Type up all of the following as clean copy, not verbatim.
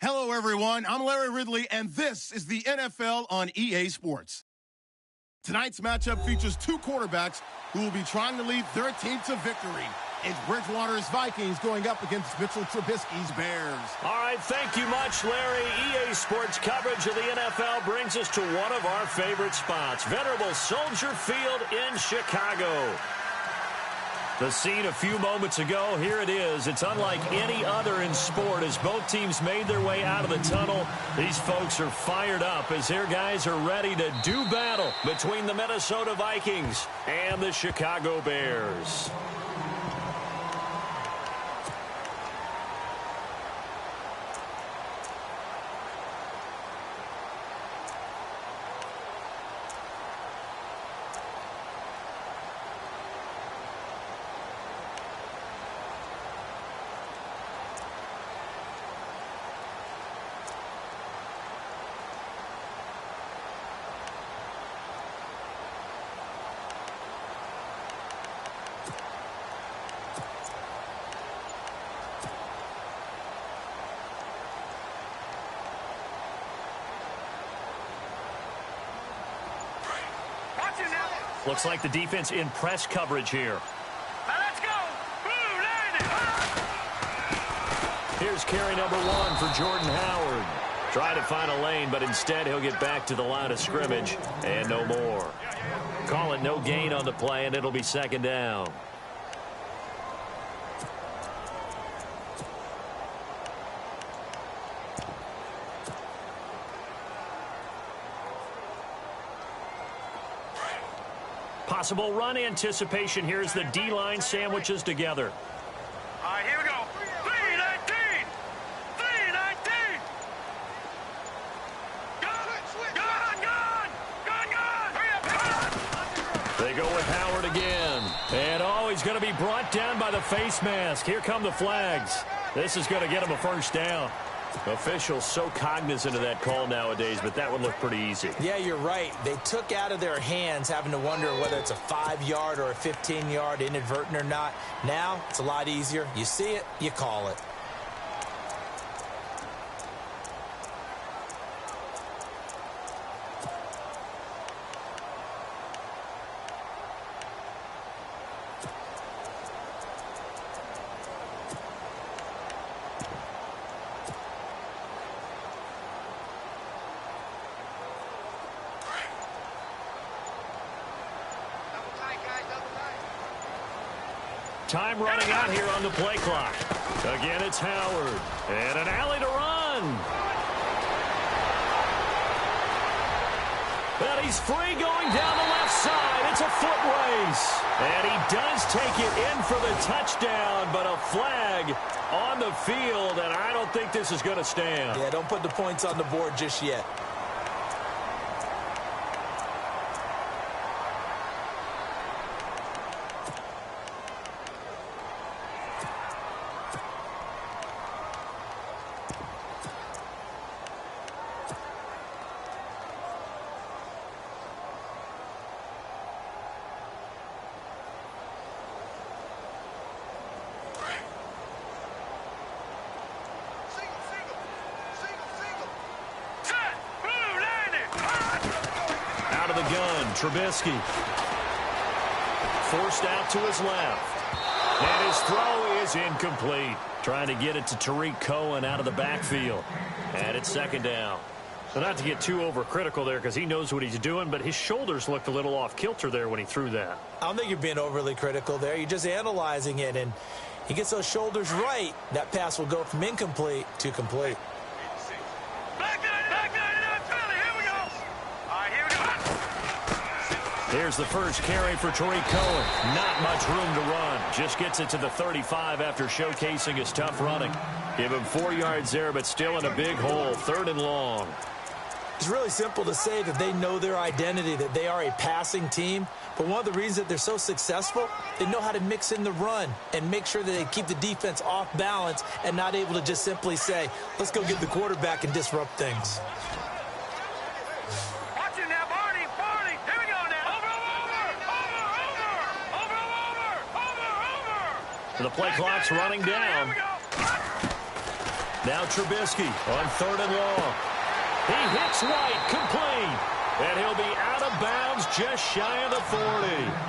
Hello, everyone. I'm Larry Ridley, and this is the NFL on EA Sports. Tonight's matchup features two quarterbacks who will be trying to lead their team to victory. It's Bridgewater's Vikings going up against Mitchell Trubisky's Bears. All right, thank you much, Larry. EA Sports coverage of the NFL brings us to one of our favorite spots, venerable Soldier Field in Chicago. The scene a few moments ago, here it is. It's unlike any other in sport as both teams made their way out of the tunnel. These folks are fired up as their guys are ready to do battle between the Minnesota Vikings and the Chicago Bears. Looks like the defense in press coverage here. Let's go. Here's carry number 1 for Jordan Howard. Trying to find a lane, but instead he'll get back to the line of scrimmage and no more. Call it no gain on the play, and it'll be second down. Possible run anticipation here as the D-line sandwiches together. All right, here we go. 3-19. 3-19. Gone. They go with Howard again. And, he's going to be brought down by the face mask. Here come the flags. This is going to get him a first down. Officials so cognizant of that call nowadays, but that would look pretty easy. Yeah, you're right. They took out of their hands having to wonder whether it's a 5-yard or a 15-yard, inadvertent or not. Now, it's a lot easier. You see it, you call it. Time running out here on the play clock. Again, it's Howard. And an alley to run. But he's free going down the left side. It's a foot race. And he does take it in for the touchdown, but a flag on the field, and I don't think this is going to stand. Yeah, don't put the points on the board just yet. Trubisky forced out to his left. And his throw is incomplete. Trying to get it to Tariq Cohen out of the backfield. And it's second down. So not to get too overcritical there because he knows what he's doing, but his shoulders looked a little off kilter there when he threw that. I don't think you're being overly critical there. You're just analyzing it, and he gets those shoulders right. That pass will go from incomplete to complete. Here's the first carry for Tariq Cohen. Not much room to run. Just gets it to the 35 after showcasing his tough running. Give him 4 yards there, but still in a big hole. 3rd and long. It's really simple to say that they know their identity, that they are a passing team. But one of the reasons that they're so successful, they know how to mix in the run and make sure that they keep the defense off balance and not able to just simply say, let's go get the quarterback and disrupt things. The play clock's running down. Now Trubisky on 3rd and long. He hits White, complete. And he'll be out of bounds just shy of the 40.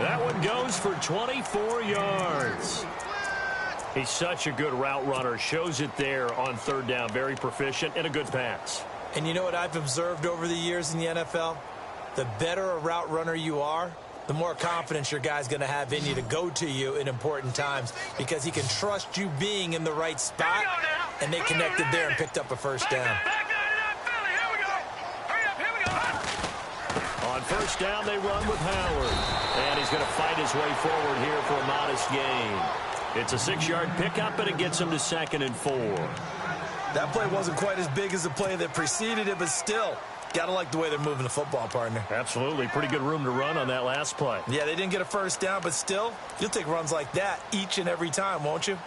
That one goes for 24 yards. He's such a good route runner. Shows it there on 3rd down. Very proficient and a good pass. And you know what I've observed over the years in the NFL? The better a route runner you are, the more confidence your guy's going to have in you to go to you in important times because he can trust you being in the right spot, and they connected there and picked up a first down. On 1st down, they run with Howard. And he's going to fight his way forward here for a modest gain. It's a 6-yard pickup, and it gets him to 2nd and 4. That play wasn't quite as big as the play that preceded it, but still, got to like the way they're moving the football, partner. Absolutely. Pretty good room to run on that last play. Yeah, they didn't get a first down, but still, you'll take runs like that each and every time, won't you?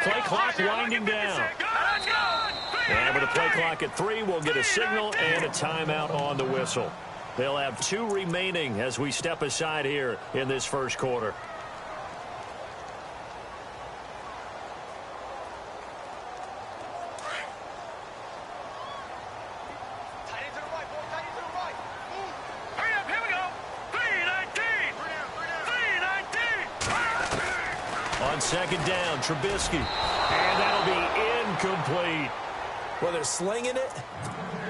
Play clock winding down. And with a play clock at 3, we'll get a signal and a timeout on the whistle. They'll have 2 remaining as we step aside here in this first quarter. On 2nd down, Trubisky. And that'll be incomplete. Well, they're slinging it,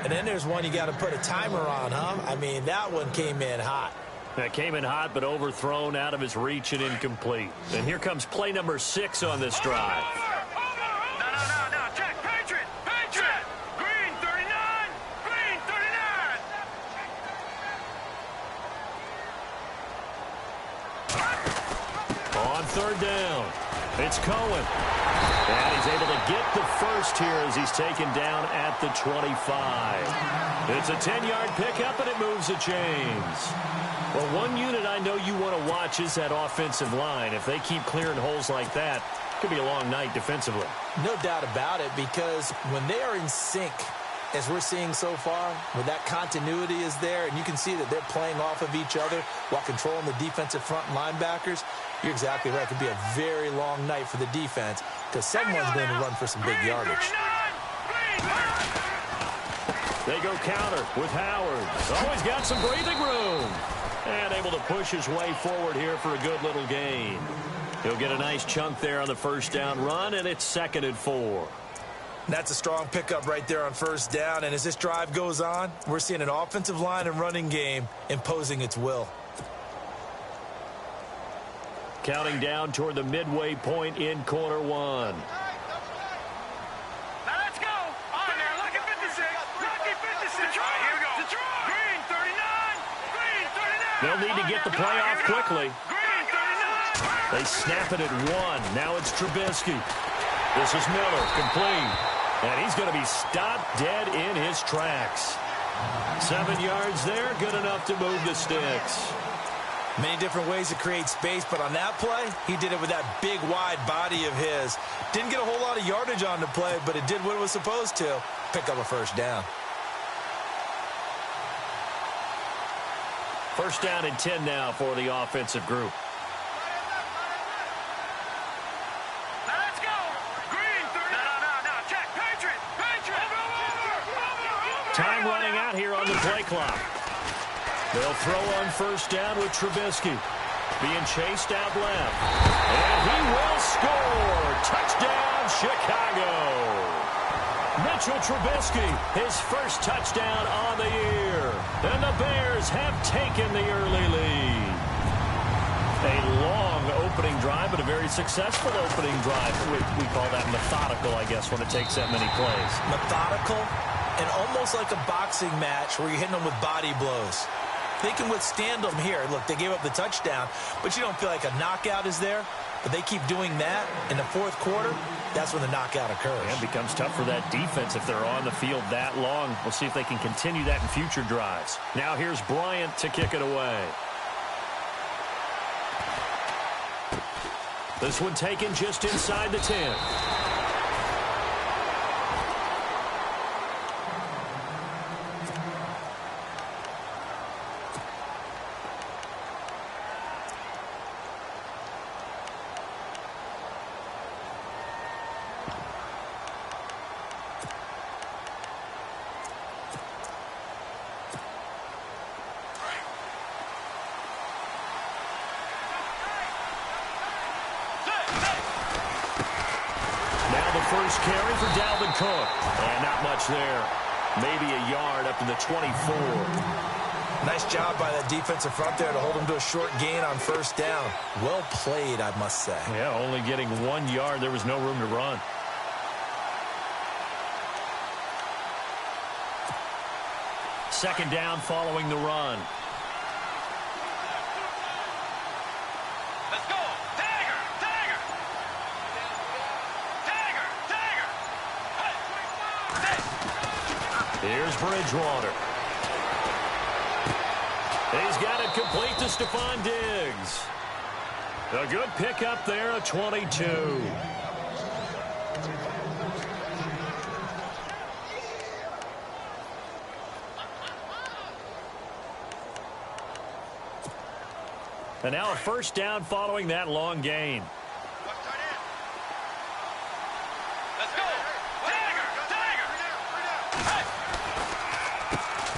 and then there's one you got to put a timer on, huh? I mean, that one came in hot. That came in hot, but overthrown, out of his reach, and incomplete. And here comes play number 6 on this drive. No. Check. Patriot. Green 39. Green 39. On 3rd down, it's Cohen. And he's able to get the first here as he's taken down at the 25. It's a 10-yard pickup, and it moves the chains. Well, one unit I know you want to watch is that offensive line. If they keep clearing holes like that, it could be a long night defensively. No doubt about it, because when they are in sync, as we're seeing so far, where that continuity is there, and you can see that they're playing off of each other while controlling the defensive front linebackers, you're exactly right. It could be a very long night for the defense because someone's going to run for some big yardage. They go counter with Howard. Always got some breathing room. And able to push his way forward here for a good little gain. He'll get a nice chunk there on the 1st down run, and it's 2nd and 4. That's a strong pickup right there on 1st down. And as this drive goes on, we're seeing an offensive line and running game imposing its will. Counting down toward the midway point in quarter 1. Now let's go. On there, lucky 56. Lucky 56. Here we go. Green 39. Green 39. They'll need to get the play off quickly. Green 39. They snap it at 1. Now it's Trubisky. This is Miller, complete. And he's going to be stopped dead in his tracks. 7 yards there, good enough to move the sticks. Many different ways to create space, but on that play, he did it with that big, wide body of his. Didn't get a whole lot of yardage on the play, but it did what it was supposed to. Pick up a 1st down. 1st down and 10 now for the offensive group. Now let's go. Green 30. No. Check. Patriot. Over. Time running out here on the play clock. They'll throw on 1st down with Trubisky. Being chased out left. And he will score. Touchdown, Chicago. Mitchell Trubisky, his first touchdown on the year. And the Bears have taken the early lead. A long opening drive, but a very successful opening drive. We call that methodical, I guess, when it takes that many plays. Methodical and almost like a boxing match where you're hitting them with body blows. They can withstand them here. Look, they gave up the touchdown, but you don't feel like a knockout is there. But they keep doing that in the 4th quarter. That's when the knockout occurs. And it becomes tough for that defense if they're on the field that long. We'll see if they can continue that in future drives. Now here's Bryant to kick it away. This one taken just inside the 10. First carry for Dalvin Cook. And not much there. Maybe a yard up to the 24. Nice job by that defensive front there to hold him to a short gain on first down. Well played, I must say. Yeah, only getting 1 yard. There was no room to run. Second down following the run. Let's go. Dagger. Dagger. Dagger. Dagger. Here's Bridgewater. He's got it complete to Stephon Diggs. A good pickup there, a 22. And now a first down following that long gain. Let's go. Dagger. Dagger.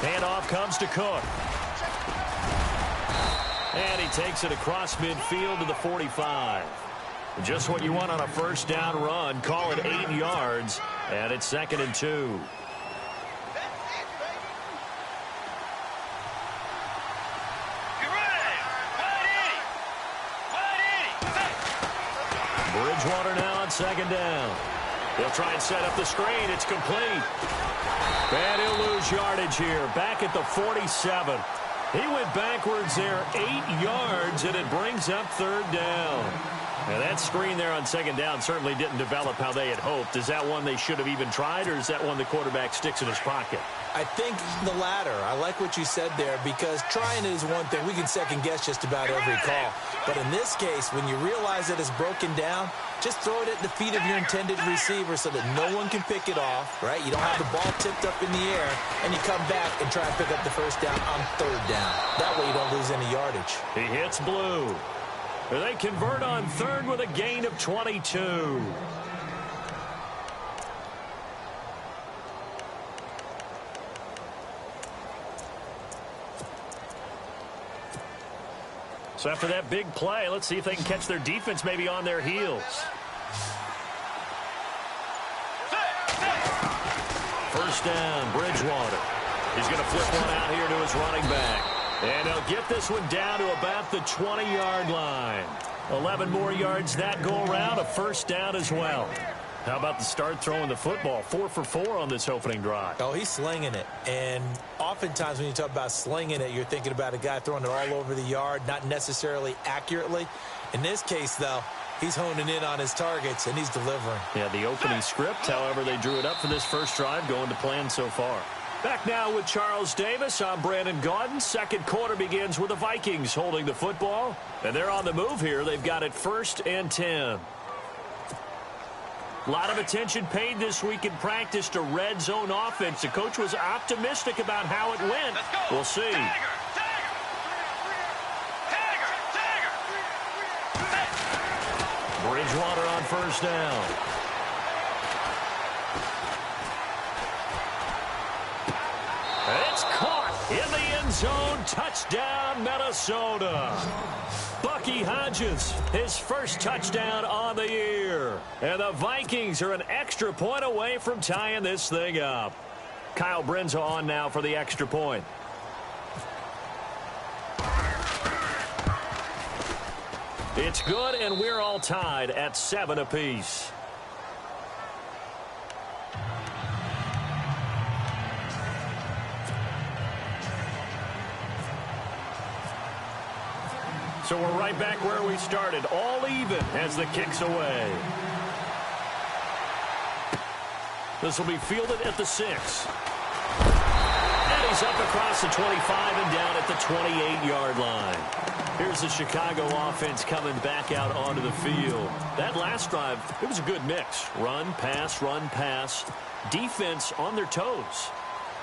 Handoff comes to Cook. And he takes it across midfield to the 45. Just what you want on a first down run. Call it 8 yards. And it's 2nd and 2. Bridgewater now on 2nd down. He'll try and set up the screen. It's complete. And he'll lose yardage here. Back at the 47. He went backwards there 8 yards, and it brings up 3rd down. Now that screen there on 2nd down certainly didn't develop how they had hoped. Is that one they should have even tried, or is that one the quarterback sticks in his pocket? I think the latter. I like what you said there, because trying it is one thing. We can second guess just about every call. But in this case, when you realize that it's broken down, just throw it at the feet of your intended receiver so that no one can pick it off, right? You don't have the ball tipped up in the air, and you come back and try and pick up the first down on 3rd down. That way you don't lose any yardage. He hits blue. They convert on 3rd with a gain of 22. So after that big play, let's see if they can catch their defense maybe on their heels. First down, Bridgewater. He's going to flip one out here to his running back. And he'll get this one down to about the 20-yard line. 11 more yards that go around, a first down as well. How about the start throwing the football? 4 for 4 on this opening drive. Oh, he's slinging it. And oftentimes when you talk about slinging it, you're thinking about a guy throwing it all over the yard, not necessarily accurately. In this case, though, he's honing in on his targets, and he's delivering. Yeah, the opening script, however, they drew it up for this first drive, going to plan so far. Back now with Charles Davis. I'm Brandon Gaudin. Second quarter begins with the Vikings holding the football. And they're on the move here. They've got it 1st and 10. A lot of attention paid this week in practice to red zone offense. The coach was optimistic about how it went. We'll see. Bridgewater on first down. It's caught in the end zone. Touchdown, Minnesota. Bucky Hodges, his first touchdown on the year. And the Vikings are an extra point away from tying this thing up. Kyle Brenza on now for the extra point. It's good, and we're all tied at 7 apiece. So we're right back where we started, all even as the kick's away. This will be fielded at the 6. And he He's up across the 25 and down at the 28-yard line. Here's the Chicago offense coming back out onto the field. That last drive, it was a good mix. Run, pass, defense on their toes.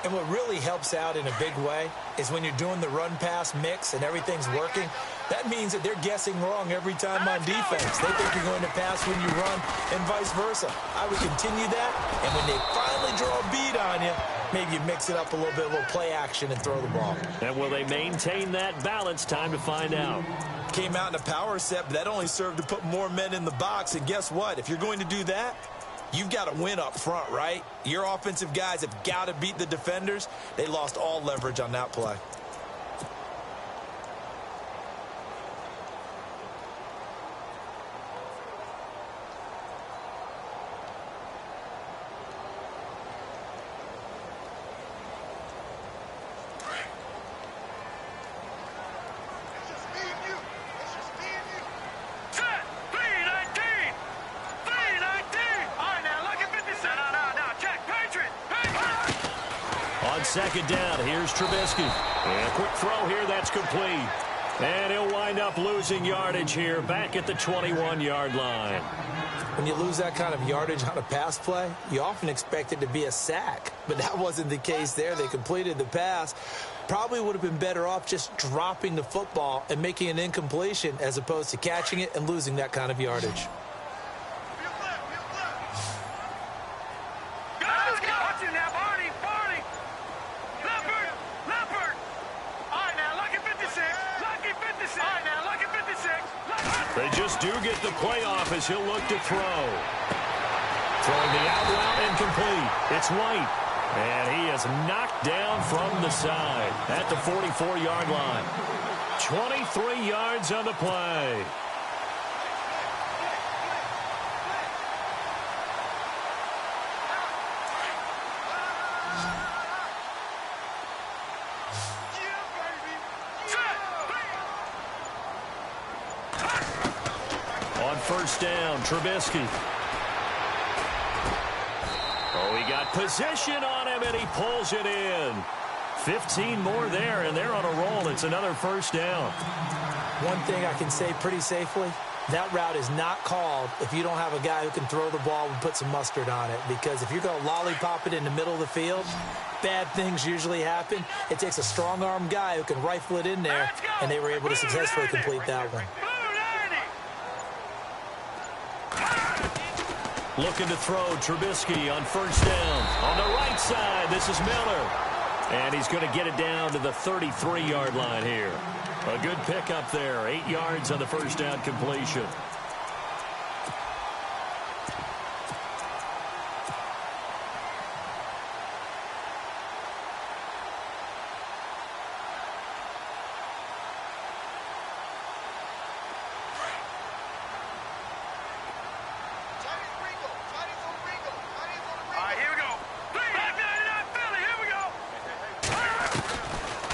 And what really helps out in a big way is when you're doing the run-pass mix and everything's working, that means that they're guessing wrong every time on defense. They think you're going to pass when you run and vice versa. I would continue that, and when they finally draw a bead on you, maybe you mix it up a little bit, a little play action and throw the ball. And will they maintain that balance? Time to find out. Came out in a power set, but that only served to put more men in the box. And guess what? If you're going to do that, you've got to win up front, right? Your offensive guys have got to beat the defenders. They lost all leverage on that play. Second down, here's Trubisky. And a quick throw here, that's complete. And he'll wind up losing yardage here back at the 21-yard line. When you lose that kind of yardage on a pass play, you often expect it to be a sack. But that wasn't the case there. They completed the pass. Probably would have been better off just dropping the football and making an incompletion as opposed to catching it and losing that kind of yardage. They just do get the playoff as he'll look to throw. Throwing the out route incomplete. It's White. And he is knocked down from the side at the 44-yard line. 23 yards on the play. First down, Trubisky. Oh, he got position on him, and he pulls it in. 15 more there, and they're on a roll. It's another first down. One thing I can say pretty safely, that route is not called if you don't have a guy who can throw the ball and put some mustard on it. Because if you're going to lollipop it in the middle of the field, bad things usually happen. It takes a strong-arm guy who can rifle it in there, and they were able to successfully complete that one. Looking to throw Trubisky on first down. On the right side, this is Miller. And he's going to get it down to the 33-yard line here. A good pickup there. 8 yards on the first down completion.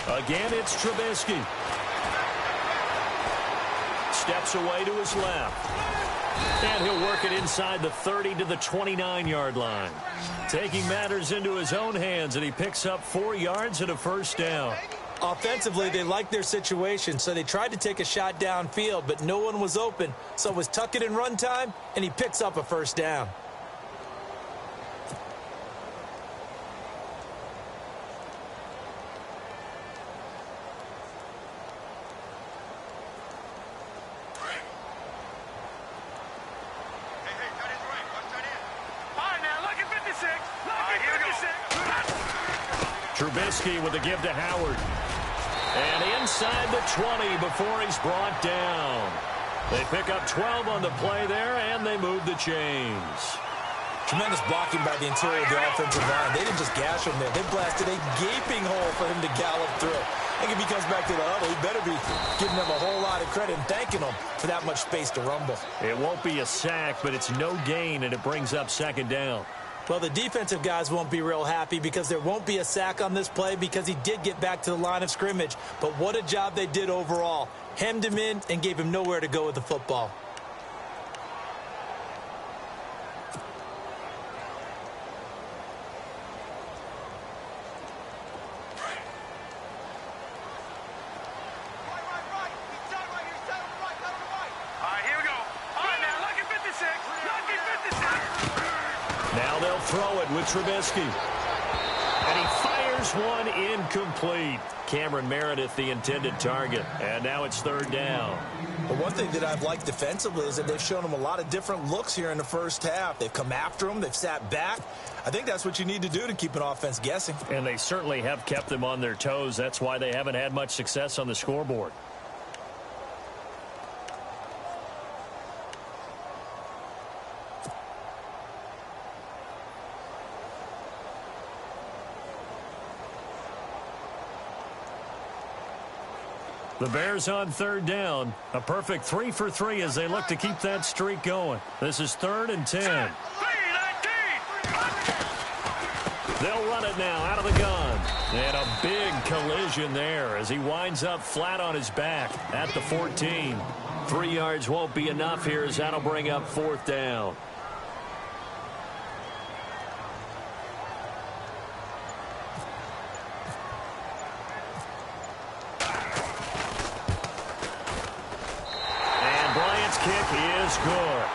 Again, it's Trubisky. Steps away to his left. And he'll work it inside the 30 to the 29-yard line. Taking matters into his own hands, and he picks up 4 yards and a first down. Offensively, they liked their situation, so they tried to take a shot downfield, but no one was open. So it was tuck it in run time, and he picks up a first down. Trubisky with the give to Howard. And inside the 20 before he's brought down. They pick up 12 on the play there, and they move the chains. Tremendous blocking by the interior of the offensive line. They didn't just gash him there. They blasted a gaping hole for him to gallop through. I think if he comes back to the huddle, he better be giving them a whole lot of credit and thanking them for that much space to rumble. It won't be a sack, but it's no gain, and it brings up second down. Well, the defensive guys won't be real happy because there won't be a sack on this play because he did get back to the line of scrimmage. But what a job they did overall. Hemmed him in and gave him nowhere to go with the football. throw it with Trubisky. And he fires one incomplete. Cameron Meredith, the intended target. And now it's third down. But one thing that I've liked defensively is that they've shown him a lot of different looks here in the first half. They've come after him. They've sat back. I think that's what you need to do to keep an offense guessing. And they certainly have kept them on their toes. That's why they haven't had much success on the scoreboard. The Bears on third down. A perfect 3 for 3 as they look to keep that streak going. This is 3rd and 10. They'll run it now out of the gun. And a big collision there as he winds up flat on his back at the 14. 3 yards won't be enough here as that'll bring up 4th down. Kick is good.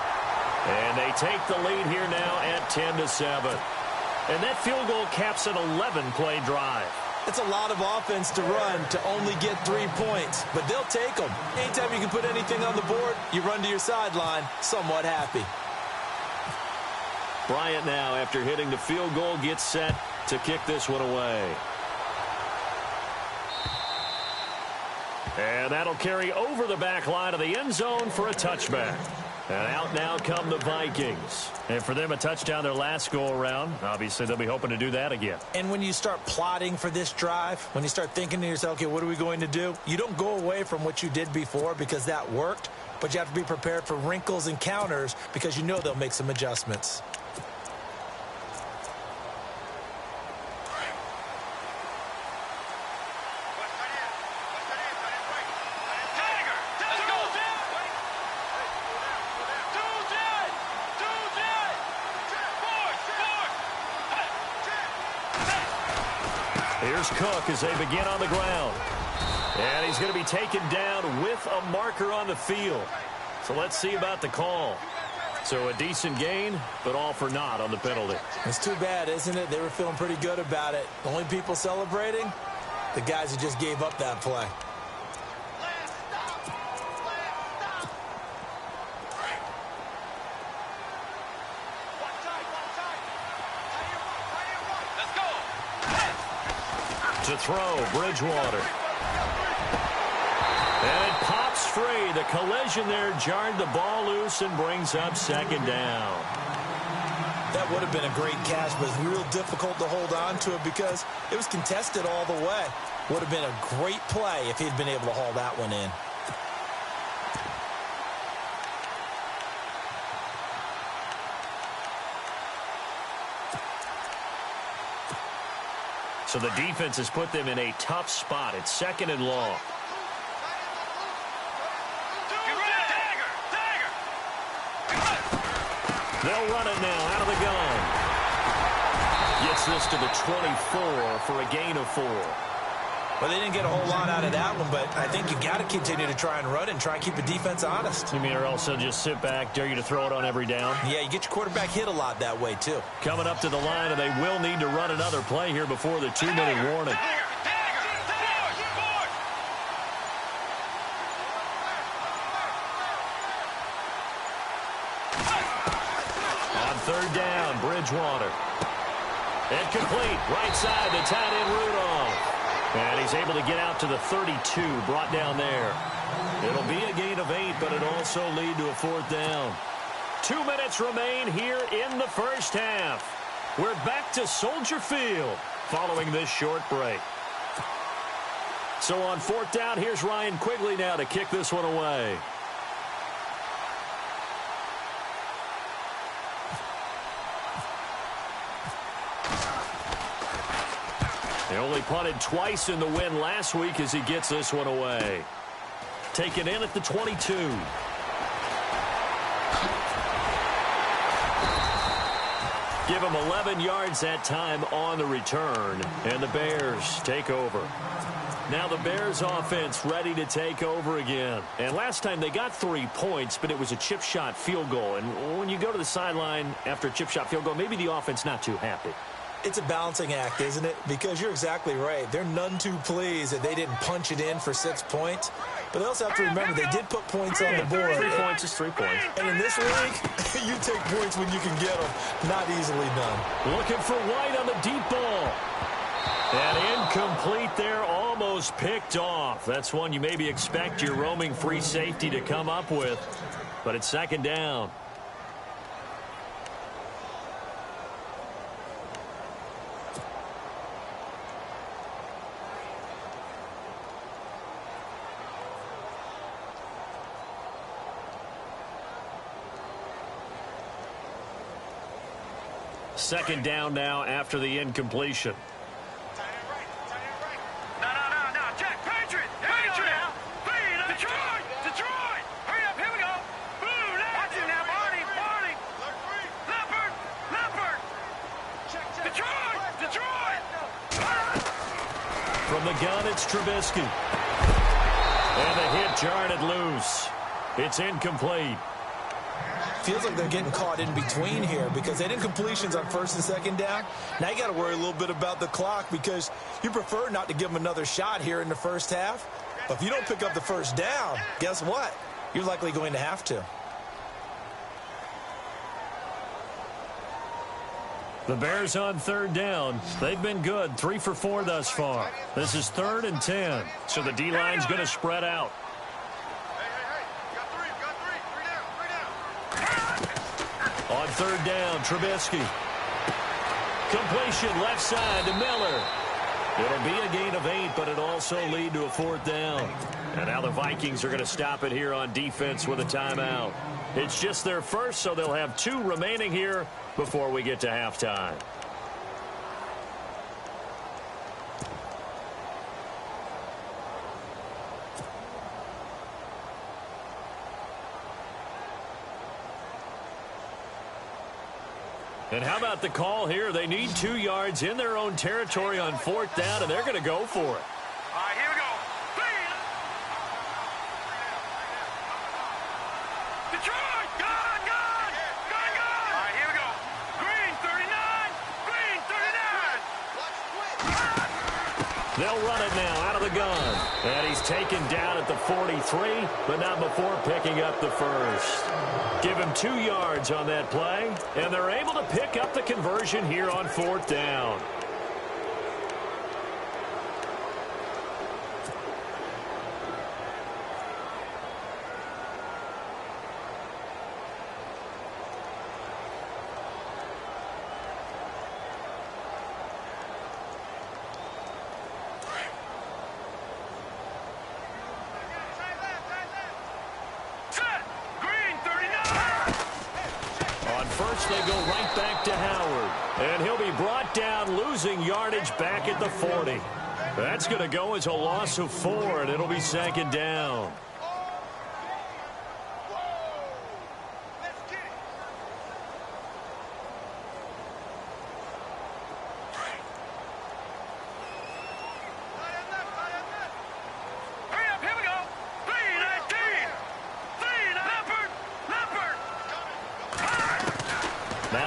And they take the lead here now at 10-7. And that field goal caps an 11-play drive. It's a lot of offense to run to only get 3 points, but they'll take them. Anytime you can put anything on the board, you run to your sideline somewhat happy. Bryant now, after hitting the field goal, gets set to kick this one away. And that'll carry over the back line of the end zone for a touchback. And out now come the Vikings. And for them, a touchdown their last go-around. Obviously, they'll be hoping to do that again. And when you start plotting for this drive, when you start thinking to yourself, okay, what are we going to do? You don't go away from what you did before because that worked, but you have to be prepared for wrinkles and counters because you know they'll make some adjustments. Here's Cook as they begin on the ground. And he's going to be taken down with a marker on the field. So let's see about the call. So a decent gain, but all for naught on the penalty. It's too bad, isn't it? They were feeling pretty good about it. The only people celebrating, the guys who just gave up that play. To throw, Bridgewater. And it pops free. The collision there jarred the ball loose and brings up 2nd down. That would have been a great catch, but it's real difficult to hold on to it because it was contested all the way. Would have been a great play if he'd been able to haul that one in. So the defense has put them in a tough spot. It's 2nd and long. They'll run it now out of the gun. Gets this to the 24 for a gain of 4. Well, they didn't get a whole lot out of that one, but I think you got to continue to try and run and try and keep the defense honest. You mean or else they'll just sit back, dare you to throw it on every down? Yeah, you get your quarterback hit a lot that way, too. Coming up to the line, and they will need to run another play here before the 2-minute warning. On 3rd down, Bridgewater. Incomplete, right side, the tight end Rudolph. And he's able to get out to the 32, brought down there. It'll be a gain of 8, but it'll also lead to a 4th down. 2 minutes remain here in the first half. We're back to Soldier Field following this short break. So on 4th down, here's Ryan Quigley now to kick this one away. They only punted twice in the win last week as he gets this one away. Taken in at the 22. Give him 11 yards that time on the return, and the Bears take over. Now the Bears offense ready to take over again. And last time they got 3 points, but it was a chip shot field goal. And when you go to the sideline after a chip shot field goal, maybe the offense not too happy. It's a balancing act, isn't it? Because you're exactly right. They're none too pleased that they didn't punch it in for 6 points. But they also have to remember they did put points on the board. 3 points is 3 points. And in this league, you take points when you can get them. Not easily done. Looking for White on the deep ball. And incomplete there, almost picked off. That's one you maybe expect your roaming free safety to come up with. But it's second down. Second down now after the incompletion. No, Jack, Patriot! Detroit! Hurry up, here we go! Boom, watch it now, Barney! Leopard! Detroit! From the gun, it's Trubisky. And the hit jarred it loose. It's incomplete. Feels like they're getting caught in between here because they did completions on first and second down. Now you got to worry a little bit about the clock because you prefer not to give them another shot here in the first half. But if you don't pick up the first down, guess what? You're likely going to have to. The Bears on third down. They've been good, 3 for 4 thus far. This is 3rd and 10, so the D-line's going to spread out. On third down, Trubisky. Completion left side to Miller. It'll be a gain of 8, but it'll also lead to a 4th down. And now the Vikings are going to stop it here on defense with a timeout. It's just their first, so they'll have 2 remaining here before we get to halftime. And how about the call here? They need 2 yards in their own territory on 4th down, and they're going to go for it. All right, here we go. Detroit! Gone! All right, here we go. Green, 39! They'll run it now out of the gun. And he's taken down at the 43, but not before picking up the first. Give him 2 yards on that play, and they're able to pick up the conversion here on 4th down. They go right back to Howard. And he'll be brought down, losing yardage back at the 40. That's going to go as a loss of 4, and it'll be second down.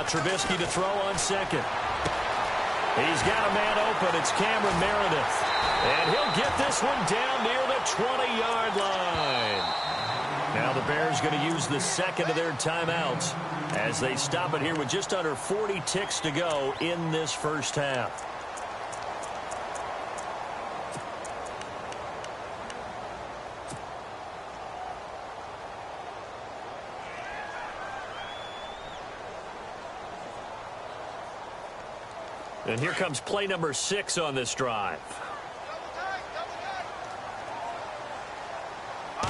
Trubisky to throw on second. He's got a man open. It's Cameron Meredith. And he'll get this one down near the 20-yard line. Now the Bears going to use the second of their timeouts as they stop it here with just under 40 ticks to go in this first half. And here comes play number 6 on this drive. On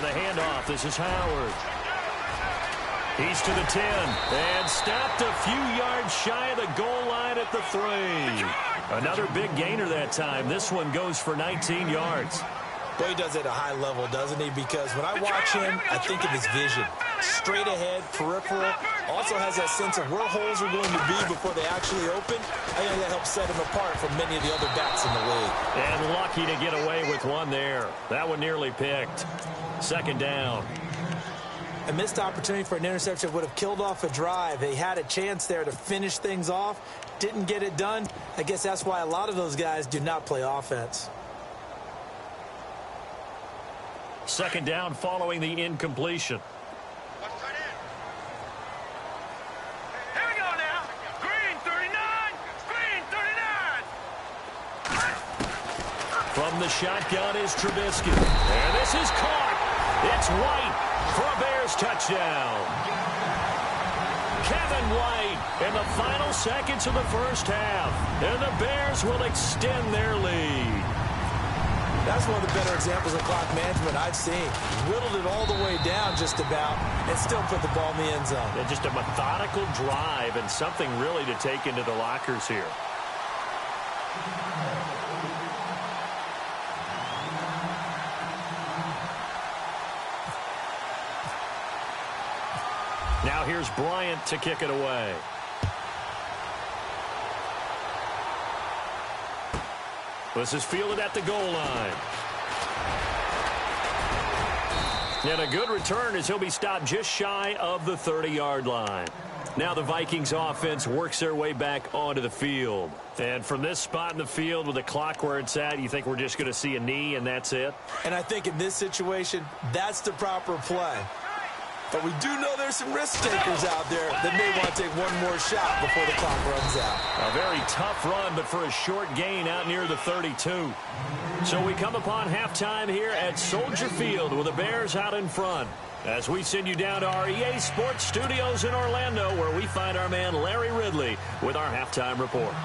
the handoff, this is Howard. He's to the 10 and stopped a few yards shy of the goal line at the 3. Another big gainer that time. This one goes for 19 yards. Well, he does it at a high level, doesn't he? Because when I watch him, I think of his vision. Straight ahead, peripheral, Also has that sense of where holes are going to be before they actually open. I think that helps set him apart from many of the other backs in the league. And lucky to get away with one there. That one nearly picked. Second down. A missed opportunity for an interception would have killed off a drive. They had a chance there to finish things off. Didn't get it done. I guess that's why a lot of those guys do not play offense. Second down following the incompletion. Here we go now. Green 39. Green 39. From the shotgun is Trubisky. And this is caught. It's White for a Bears touchdown. Kevin White in the final seconds of the first half. And the Bears will extend their lead. That's one of the better examples of clock management I've seen. Whittled it all the way down just about and still put the ball in the end zone. Yeah, just a methodical drive and something really to take into the lockers here. Now here's Bryant to kick it away. This is fielded at the goal line. And a good return as he'll be stopped just shy of the 30-yard line. Now the Vikings offense works their way back onto the field. And from this spot in the field with the clock where it's at, you think we're just going to see a knee and that's it? And I think in this situation, that's the proper play. But we do know there's some risk takers out there that may want to take one more shot before the clock runs out. A very tough run, but for a short gain out near the 32. So we come upon halftime here at Soldier Field with the Bears out in front. As we send you down to our EA Sports Studios in Orlando, where we find our man Larry Ridley with our halftime report.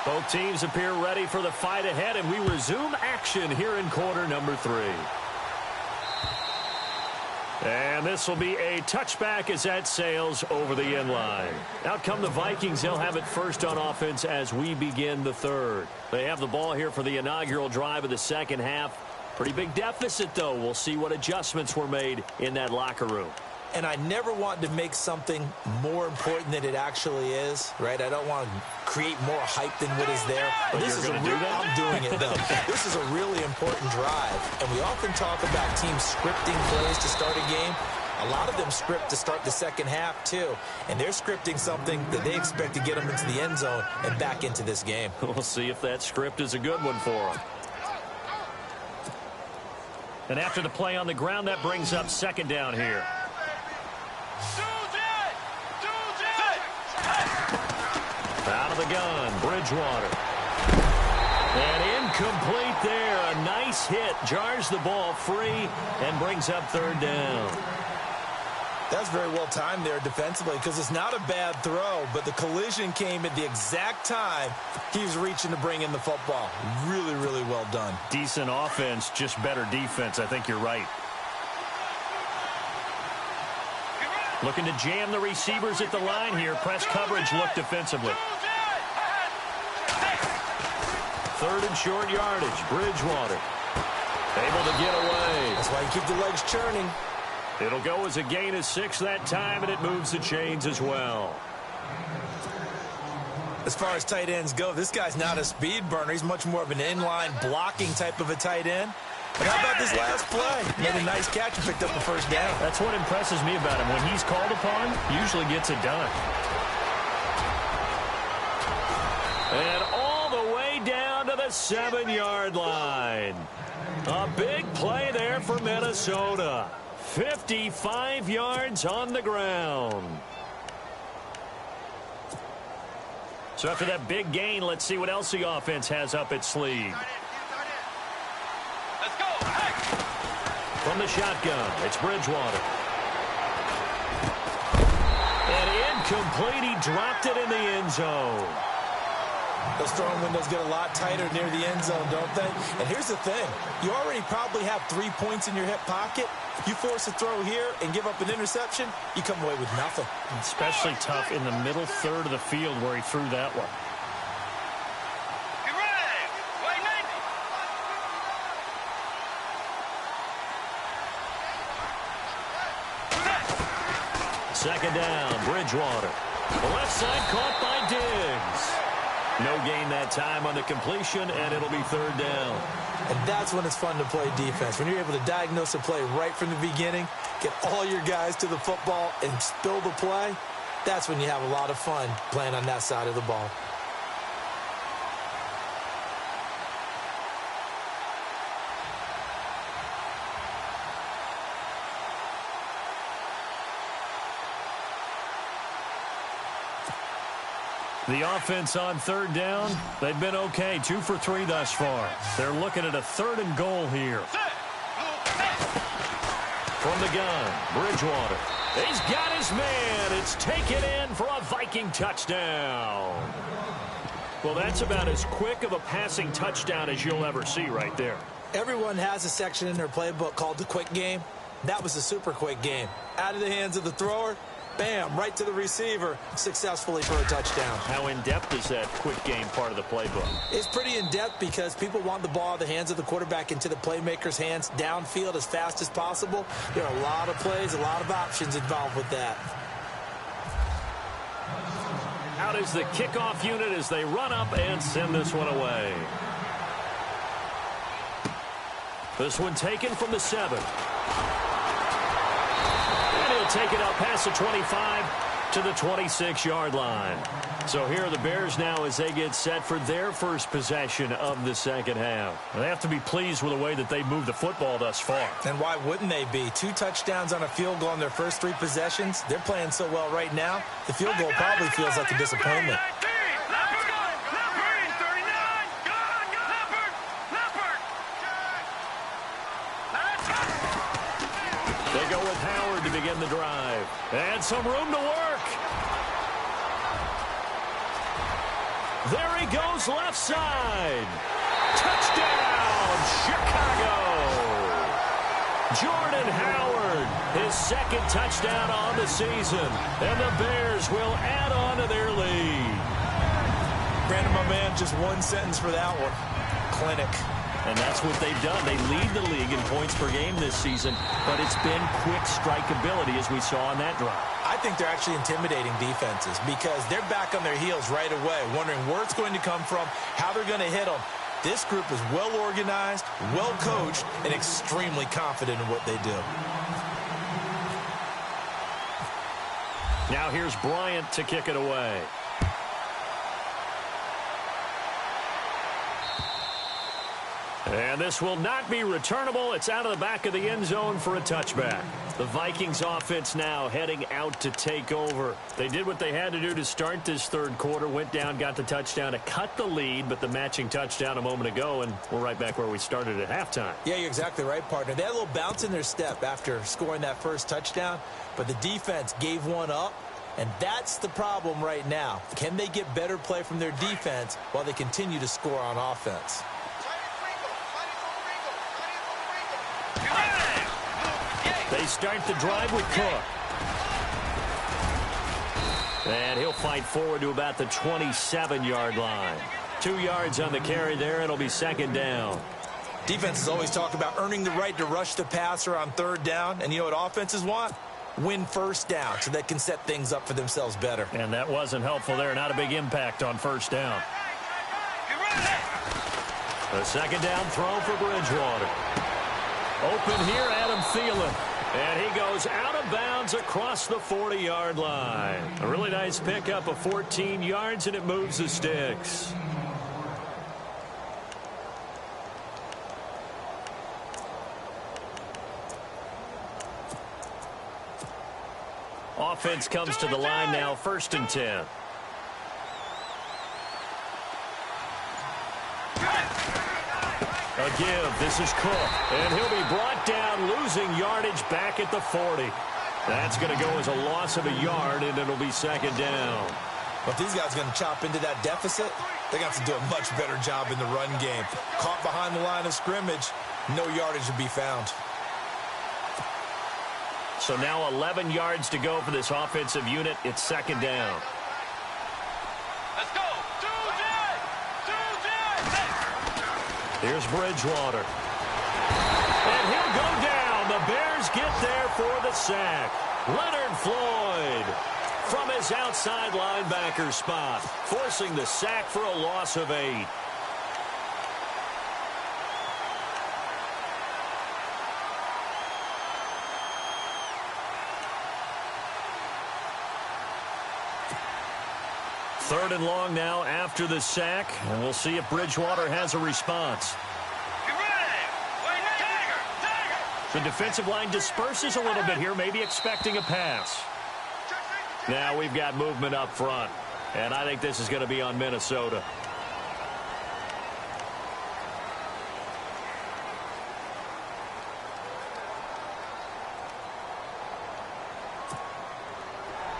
Both teams appear ready for the fight ahead, and we resume action here in quarter number 3. And this will be a touchback as that sails over the end line. Out come the Vikings. They'll have it first on offense as we begin the third. They have the ball here for the inaugural drive of the second half. Pretty big deficit, though. We'll see what adjustments were made in that locker room. And I never want to make something more important than it actually is, right? I don't want to create more hype than what is there. But this is I'm doing it, though. This is a really important drive. And we often talk about teams scripting plays to start a game. A lot of them script to start the second half, too. And they're scripting something that they expect to get them into the end zone and back into this game. We'll see if that script is a good one for them. And after the play on the ground, that brings up second down here. Out of the gun, Bridgewater. And incomplete there. A nice hit. Jars the ball free and brings up third down. That's very well timed there defensively because it's not a bad throw, but the collision came at the exact time he was reaching to bring in the football. Really, really well done. Decent offense, just better defense. I think you're right. Looking to jam the receivers at the line here. Press coverage look defensively. Third and short yardage. Bridgewater able to get away. That's why you keep the legs churning. It'll go as a gain of 6 that time, and it moves the chains as well. As far as tight ends go, this guy's not a speed burner. He's much more of an inline blocking type of a tight end. But how about this last play? Made a nice catch and picked up the first down. That's what impresses me about him. When he's called upon, usually gets it done. And all the way down to the 7-yard line. A big play there for Minnesota. 55 yards on the ground. So after that big gain, let's see what else the offense has up its sleeve. Let's go. Hey. From the shotgun, it's Bridgewater. And incomplete. He dropped it in the end zone. Those throwing windows get a lot tighter near the end zone, don't they? And here's the thing. You already probably have 3 points in your hip pocket. You force a throw here and give up an interception, you come away with nothing. Especially tough in the middle third of the field where he threw that one. Get ready. Wait, second down, Bridgewater. The left side caught by Diggs. No gain that time on the completion, and it'll be third down. And that's when it's fun to play defense. When you're able to diagnose a play right from the beginning, get all your guys to the football, and spill the play, that's when you have a lot of fun playing on that side of the ball. The offense on third down, they've been okay. 2 for 3 thus far. They're looking at a 3rd and goal here. From the gun, Bridgewater. He's got his man. It's taken in for a Viking touchdown. Well, that's about as quick of a passing touchdown as you'll ever see right there. Everyone has a section in their playbook called the quick game. That was a super quick game. Out of the hands of the thrower, bam, right to the receiver, successfully for a touchdown. How in-depth is that quick game part of the playbook? It's pretty in-depth because people want the ball out of the hands of the quarterback into the playmaker's hands downfield as fast as possible. There are a lot of plays, a lot of options involved with that. Out is the kickoff unit as they run up and send this one away. This one taken from the 7. He'll take it out past the 25 to the 26-yard line. So here are the Bears now as they get set for their first possession of the second half. They have to be pleased with the way that they moved the football thus far. And why wouldn't they be? 2 touchdowns on a field goal in their first 3 possessions. They're playing so well right now, the field goal probably feels like a disappointment. They go with Howard to begin the drive. And some room to work. There he goes left side. Touchdown, Chicago. Jordan Howard, his 2nd touchdown on the season. And the Bears will add on to their lead. Brandon, my man, just one sentence for that one. Clinic. And that's what they've done. They lead the league in points per game this season, but it's been quick strike ability as we saw on that drive. I think they're actually intimidating defenses because they're back on their heels right away, wondering where it's going to come from, how they're going to hit them. This group is well organized, well coached, and extremely confident in what they do. Now here's Bryant to kick it away. And this will not be returnable. It's out of the back of the end zone for a touchback. The Vikings offense now heading out to take over. They did what they had to do to start this third quarter. Went down, got the touchdown to cut the lead, but the matching touchdown a moment ago, and we're right back where we started at halftime. Yeah, you're exactly right, partner. They had a little bounce in their step after scoring that first touchdown, but the defense gave one up, and that's the problem right now. Can they get better play from their defense while they continue to score on offense? They start the drive with Cook. And he'll fight forward to about the 27-yard line. 2 yards on the carry there. It'll be second down. Defenses always talk about earning the right to rush the passer on third down. And you know what offenses want? Win first down so they can set things up for themselves better. And that wasn't helpful there. Not a big impact on first down. A second down throw for Bridgewater. Open here, Adam Thielen. And he goes out of bounds across the 40-yard line. A really nice pickup of 14 yards, and it moves the sticks. Offense comes to the line now, 1st and 10. A give. This is Cook. And he'll be brought down, losing yardage back at the 40. That's going to go as a loss of a yard, and it'll be second down. But these guys are going to chop into that deficit. They got to do a much better job in the run game. Caught behind the line of scrimmage, no yardage to be found. So now 11 yards to go for this offensive unit. It's second down. Let's go. 2-J. Here's Bridgewater. And he'll go down. The Bears get there for the sack. Leonard Floyd from his outside linebacker spot, forcing the sack for a loss of 8. Third and long now after the sack, and we'll see if Bridgewater has a response. The defensive line disperses a little bit here, maybe expecting a pass. Now we've got movement up front, and I think this is going to be on Minnesota.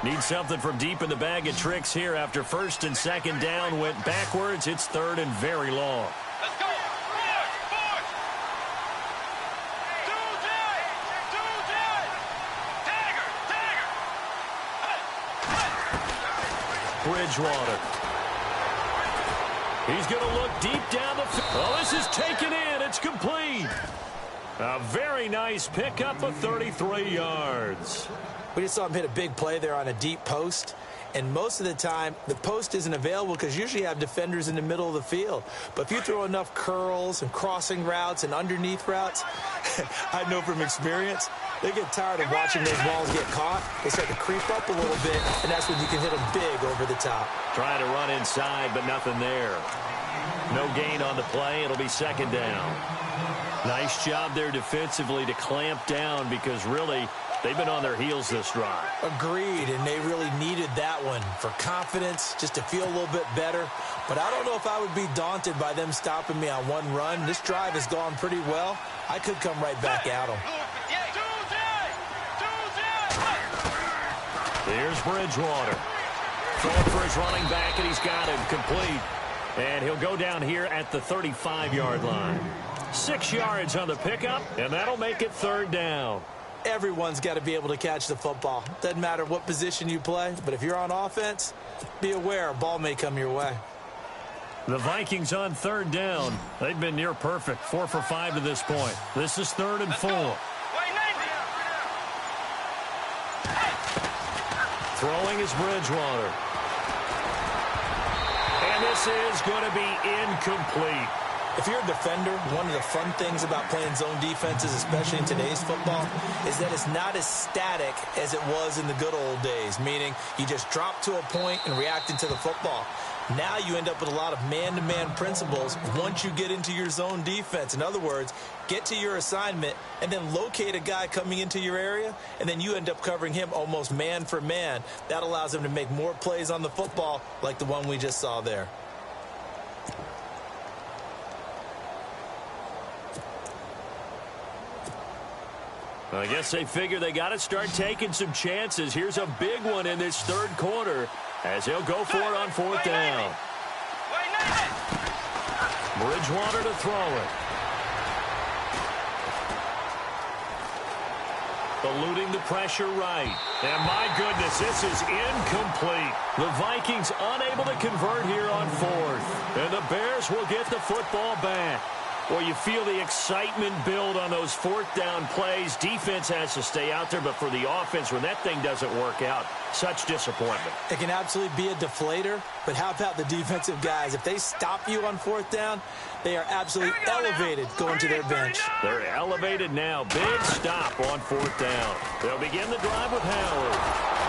Need something from deep in the bag of tricks here after first and second down went backwards. It's third and very long. Let's go. Fourth. Dagger. Bridgewater. He's going to look deep down the field. Oh, this is taken in. It's complete. A very nice pickup of 33 yards. We just saw him hit a big play there on a deep post. And most of the time, the post isn't available because usually you have defenders in the middle of the field. But if you throw enough curls and crossing routes and underneath routes, I know from experience, they get tired of watching those balls get caught. They start to creep up a little bit, and that's when you can hit them big over the top. Trying to run inside, but nothing there. No gain on the play. It'll be second down. Nice job there defensively to clamp down because really they've been on their heels this drive. Agreed, and they really needed that one for confidence, just to feel a little bit better. But I don't know if I would be daunted by them stopping me on one run. This drive has gone pretty well. I could come right back at them. Here's Bridgewater. Throwing for his running back, and he's got him complete. And he'll go down here at the 35-yard line. 6 yards on the pickup, and that'll make it third down. Everyone's got to be able to catch the football. Doesn't matter what position you play, but if you're on offense, be aware a ball may come your way. The Vikings on third down. They've been near perfect, 4 for 5 to this point. This is 3rd and 4. Throwing is Bridgewater. And this is going to be incomplete. If you're a defender, one of the fun things about playing zone defenses, especially in today's football, is that it's not as static as it was in the good old days, meaning you just drop to a point and react into the football. Now you end up with a lot of man-to-man principles once you get into your zone defense. In other words, get to your assignment and then locate a guy coming into your area, and then you end up covering him almost man for man. That allows him to make more plays on the football like the one we just saw there. I guess they figure they got to start taking some chances. Here's a big one in this third quarter as he'll go for it on 4th down. Bridgewater to throw it. Eluding the pressure right. And my goodness, this is incomplete. The Vikings unable to convert here on 4th. And the Bears will get the football back. Well, you feel the excitement build on those 4th down plays. Defense has to stay out there, but for the offense, when that thing doesn't work out, such disappointment. It can absolutely be a deflator, but how about the defensive guys? If they stop you on 4th down, they are absolutely elevated going to their bench. They're elevated now. Big stop on 4th down. They'll begin the drive with Howard.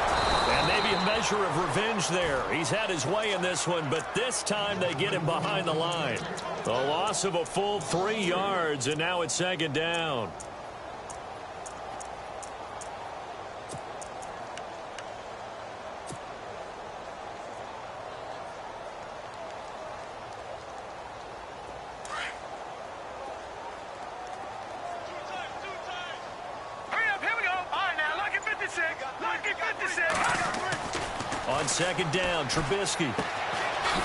And maybe a measure of revenge there. He's had his way in this one, but this time they get him behind the line. The loss of a full 3 yards, and now it's 2nd down. On 2nd down, Trubisky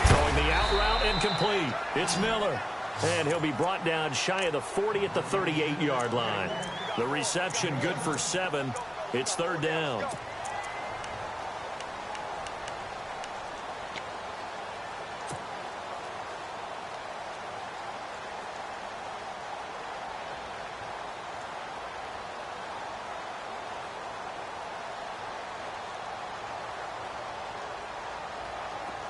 throwing the out route incomplete. It's Miller, and he'll be brought down shy of the 40 at the 38-yard line. The reception good for 7. It's 3rd down.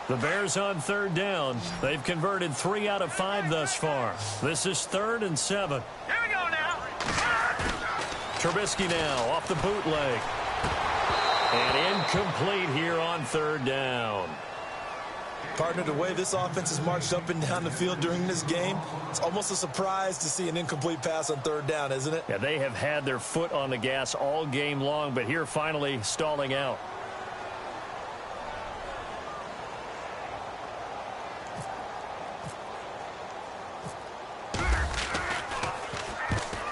The Bears on third down. They've converted 3 out of 5 thus far. This is 3rd and 7. Here we go now. Trubisky now off the bootleg. And incomplete here on 3rd down. Partner, the way this offense has marched up and down the field during this game, it's almost a surprise to see an incomplete pass on 3rd down, isn't it? Yeah, they have had their foot on the gas all game long, but here finally stalling out.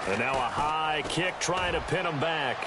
And now a high kick trying to pin him back.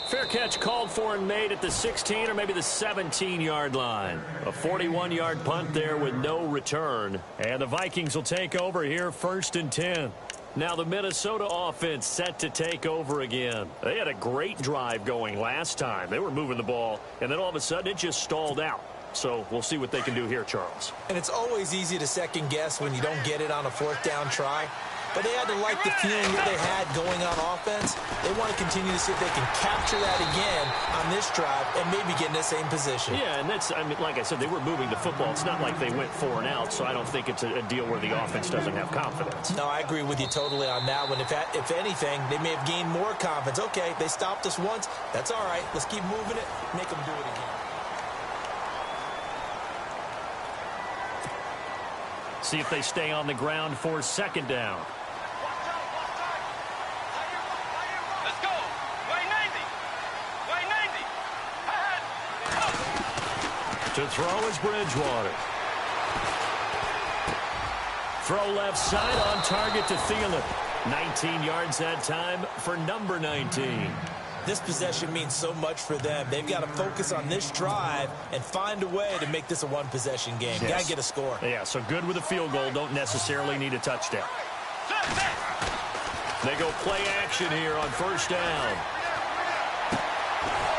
Fair catch called for and made at the 16 or maybe the 17-yard line. A 41-yard punt there with no return. And the Vikings will take over here 1st and 10. Now the Minnesota offense set to take over again. They had a great drive going last time. They were moving the ball, and then all of a sudden it just stalled out. So we'll see what they can do here, Charles. And it's always easy to second guess when you don't get it on a 4th down try. But they had to like the feeling that they had going on offense. They want to continue to see if they can capture that again on this drive and maybe get in the same position. Yeah, and that's, I mean, like I said, they were moving the football. It's not like they went 4 and out, so I don't think it's a deal where the offense doesn't have confidence. No, I agree with you totally on that one. If anything, they may have gained more confidence. Okay, they stopped us once. That's all right. Let's keep moving it. Make them do it again. See if they stay on the ground for 2nd down. Let's go. Way 90. Way 90. Ahead. To throw is Bridgewater. Throw left side on target to Thielen. 19 yards that time for number 19. This possession means so much for them. They've got to focus on this drive and find a way to make this a one-possession game. Yes. Got to get a score. Yeah, so good with a field goal. Don't necessarily need a touchdown. They go play action here on 1st down.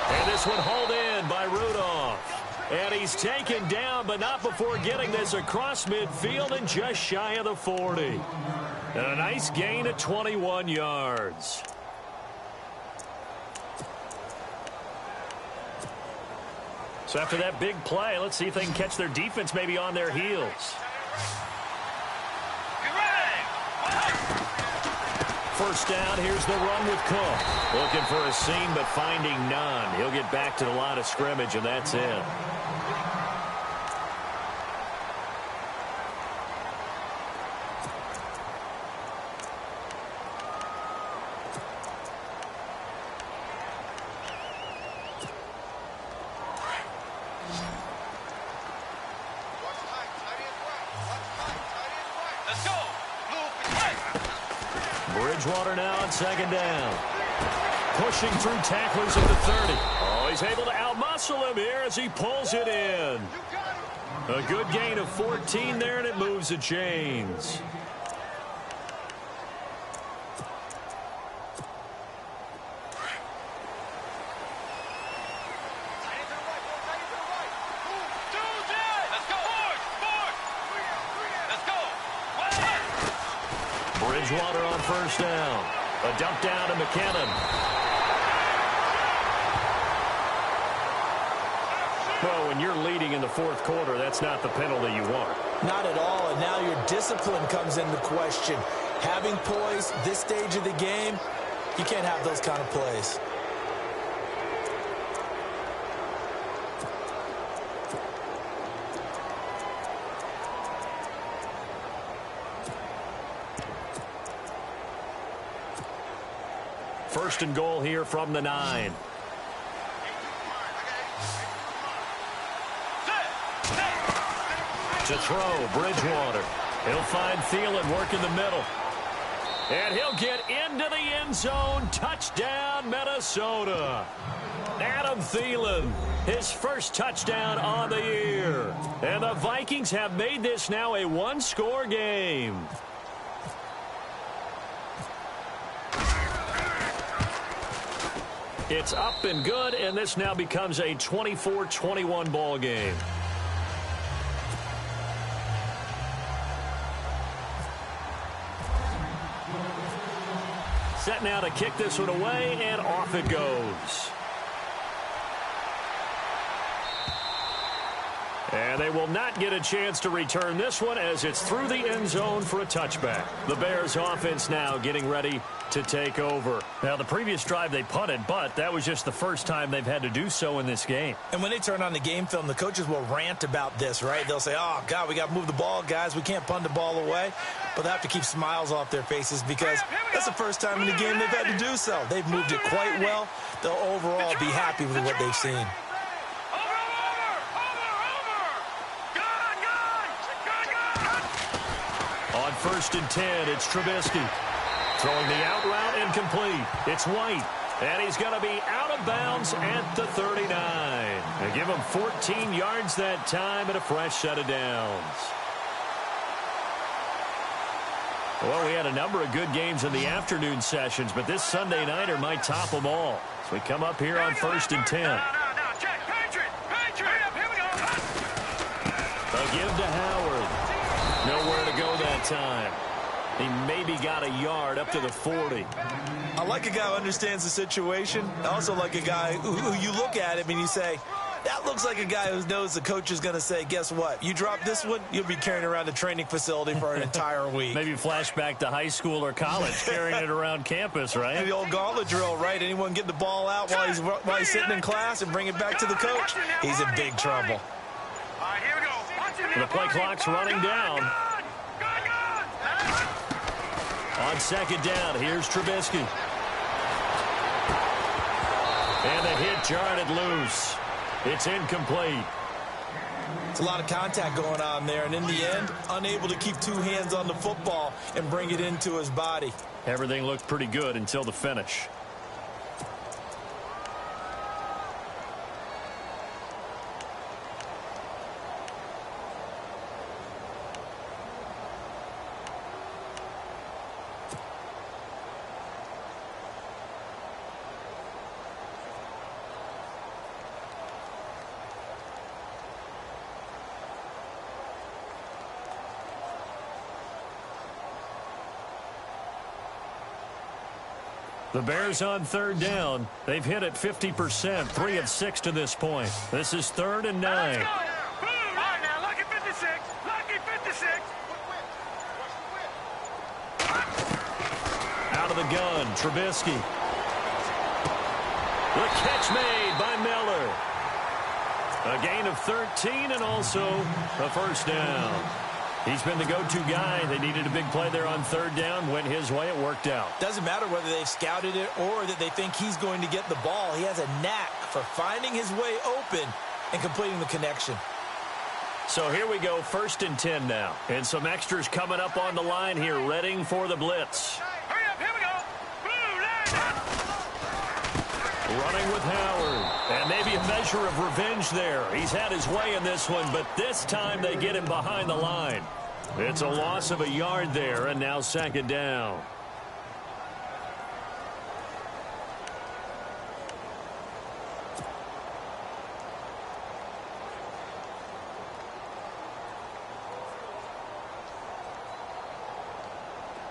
And this one hauled in by Rudolph. And he's taken down, but not before getting this across midfield and just shy of the 40. And a nice gain of 21 yards. So after that big play, let's see if they can catch their defense maybe on their heels. 1st down, here's the run with Cook. Looking for a seam, but finding none. He'll get back to the line of scrimmage, and that's it. Bridgewater now on 2nd down. Pushing through tacklers at the 30. Oh, he's able to outmuscle him here as he pulls it in. A good gain of 14 there, and it moves the chains. Bridgewater on 1st down. A dump down to McKinnon. Well, when you're leading in the 4th quarter, that's not the penalty you want. Not at all, and now your discipline comes into question. Having poise this stage of the game, you can't have those kind of plays. First and goal here from the 9. To throw, Bridgewater. He'll find Thielen working the middle. And he'll get into the end zone. Touchdown, Minnesota. Adam Thielen, his first touchdown on the year. And the Vikings have made this now a one-score game. It's up and good, and this now becomes a 24-21 ball game. Set now to kick this one away, and off it goes. And they will not get a chance to return this one as it's through the end zone for a touchback. The Bears offense now getting ready to take over. Now, the previous drive they punted, but that was just the first time they've had to do so in this game. And when they turn on the game film, the coaches will rant about this, right? They'll say, oh, God, we got to move the ball, guys. We can't punt the ball away. But they have to keep smiles off their faces because that's the first time in the game they've had to do so. They've moved it quite well. They'll overall be happy with what they've seen. On 1st and 10, it's Trubisky. Throwing the out route incomplete. It's White. And he's going to be out of bounds at the 39. They give him 14 yards that time and a fresh set of downs. Well, we had a number of good games in the afternoon sessions, but this Sunday nighter might top them all. So we come up here on 1st and 10. A give to Howard. Nowhere to go that time. He maybe got a yard up to the 40. I like a guy who understands the situation. I also like a guy who you look at him and you say, that looks like a guy who knows the coach is going to say, guess what? You drop this one, you'll be carrying around the training facility for an entire week. Maybe flashback to high school or college, carrying it around campus, right? The old gauntlet drill, right? Anyone get the ball out while he's sitting in class and bring it back to the coach? He's in big trouble. All right, here we go. The play clock's running down. On 2nd down, here's Trubisky. And the hit jarred loose. It's incomplete. It's a lot of contact going on there, and in the end, unable to keep two hands on the football and bring it into his body. Everything looked pretty good until the finish. The Bears on 3rd down. They've hit it 50%, 3 of 6 to this point. This is 3rd and 9. All right, now, lucky 56. Lucky 56. Out of the gun, Trubisky. The catch made by Miller. A gain of 13 and also a first down. He's been the go-to guy. They needed a big play there on 3rd down. Went his way. It worked out. Doesn't matter whether they've scouted it or that they think he's going to get the ball. He has a knack for finding his way open and completing the connection. So here we go, 1st and 10 now. And some extras coming up on the line here, readying for the blitz. Hurry up, here we go. Blue line. Running with Howard. And maybe a measure of revenge there. He's had his way in this one, but this time they get him behind the line. It's a loss of a yard there, and now 2nd down.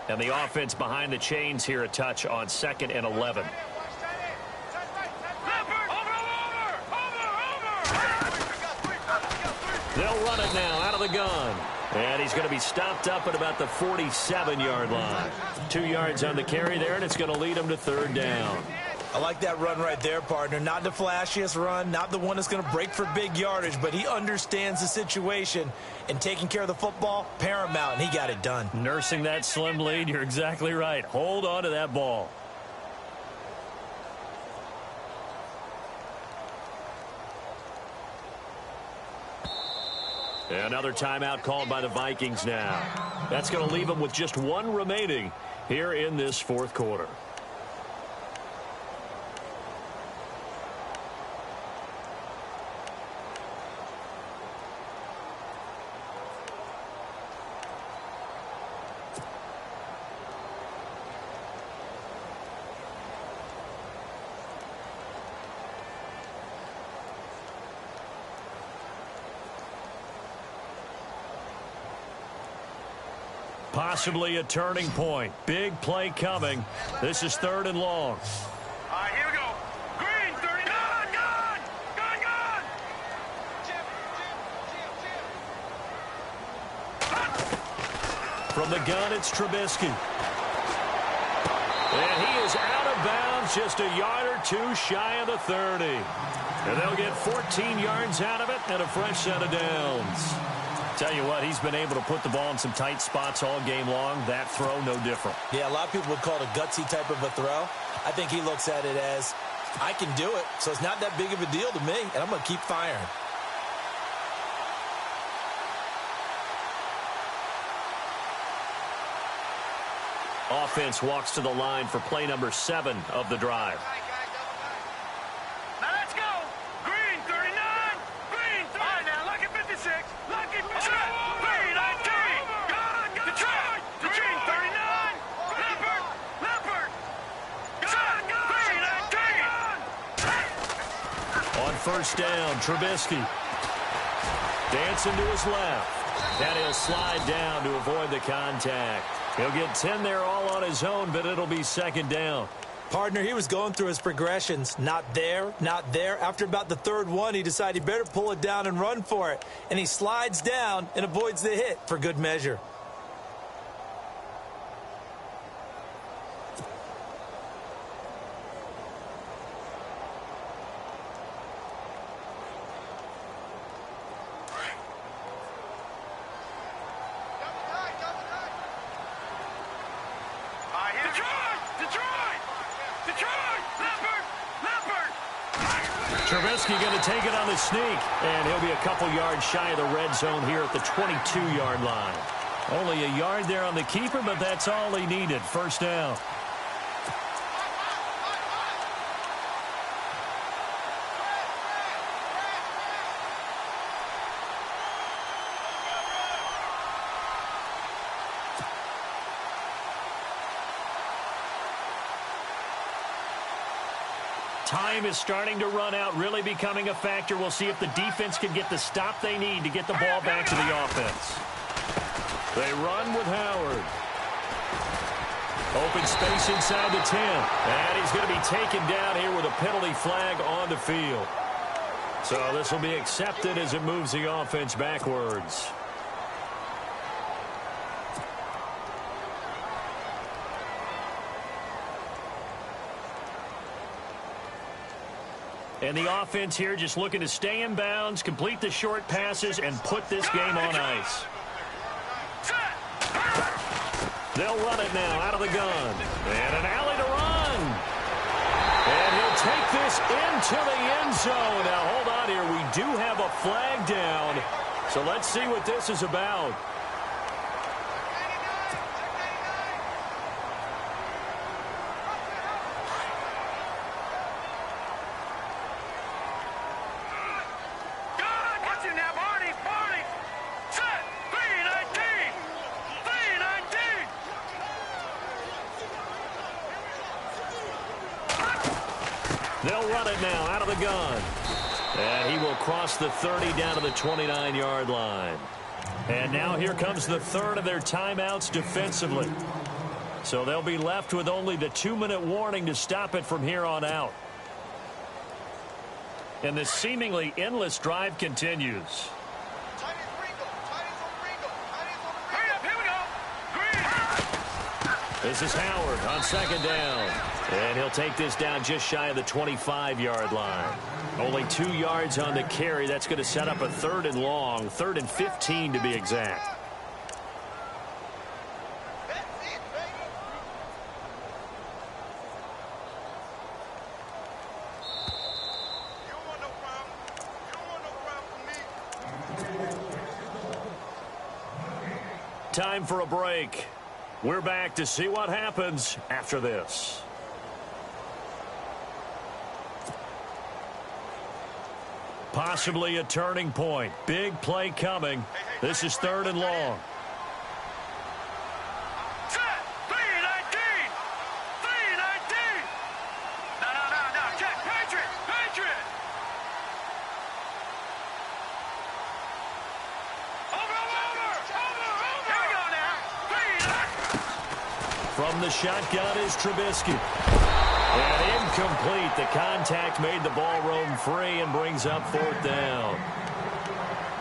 And the offense behind the chains here, a touch on 2nd and 11. They'll run it now out of the gun. And he's going to be stopped up at about the 47-yard line. 2 yards on the carry there, and it's going to lead him to 3rd down. I like that run right there, partner. Not the flashiest run, not the one that's going to break for big yardage, but he understands the situation, and taking care of the football, paramount, and he got it done. Nursing that slim lead, you're exactly right. Hold on to that ball. Another timeout called by the Vikings now. That's going to leave them with just 1 remaining here in this 4th quarter. Possibly a turning point. Big play coming. This is 3rd and long. All right, here we go. Green, 39. Gun! From the gun, it's Trubisky. And he is out of bounds, just a yard or two shy of the 30. And they'll get 14 yards out of it and a fresh set of downs. Tell you what, he's been able to put the ball in some tight spots all game long. That throw, no different. Yeah, a lot of people would call it a gutsy type of a throw. I think he looks at it as, I can do it, so it's not that big of a deal to me, and I'm going to keep firing. Offense walks to the line for play number 7 of the drive. Now let's go. Green 39. Green 39. All right, now lucky 56. Lucky 56. Green 19. Detroit. Green 39. Leopard. Leopard. Green 19. On first down, Trubisky. Dancing to his left. And he'll slide down to avoid the contact. He'll get 10 there all on his own, but it'll be second down. Partner, he was going through his progressions. Not there, not there. After about the third one, he decided he better pull it down and run for it. And he slides down and avoids the hit for good measure. Trubisky going to take it on the sneak, and he'll be a couple yards shy of the red zone here at the 22-yard line. Only a yard there on the keeper, but that's all he needed. First down. Time is starting to run out, really becoming a factor. We'll see if the defense can get the stop they need to get the ball back to the offense. They run with Howard. Open space inside the 10. And he's going to be taken down here with a penalty flag on the field. So this will be accepted as it moves the offense backwards. And the offense here just looking to stay in bounds, complete the short passes, and put this game on ice. They'll run it now out of the gun. And an alley to run. And he'll take this into the end zone. Now, hold on here. We do have a flag down. So let's see what this is about. They'll run it now out of the gun. And he will cross the 30 down to the 29-yard line. And now here comes the third of their timeouts defensively. So they'll be left with only the 2-minute warning to stop it from here on out. And the seemingly endless drive continues. This is Howard on second down. And he'll take this down just shy of the 25-yard line. Only 2 yards on the carry. That's going to set up a 3rd and long, 3rd and 15 to be exact. Time for a break. We're back to see what happens after this. Possibly a turning point. Big play coming. This is 3rd and long. Set. 3-19. 3-19. No. Check. Patriot. Over. Here we go now. 3-19. From the shotgun is Trubisky. And incomplete. The contact made the ball roam free and brings up 4th down.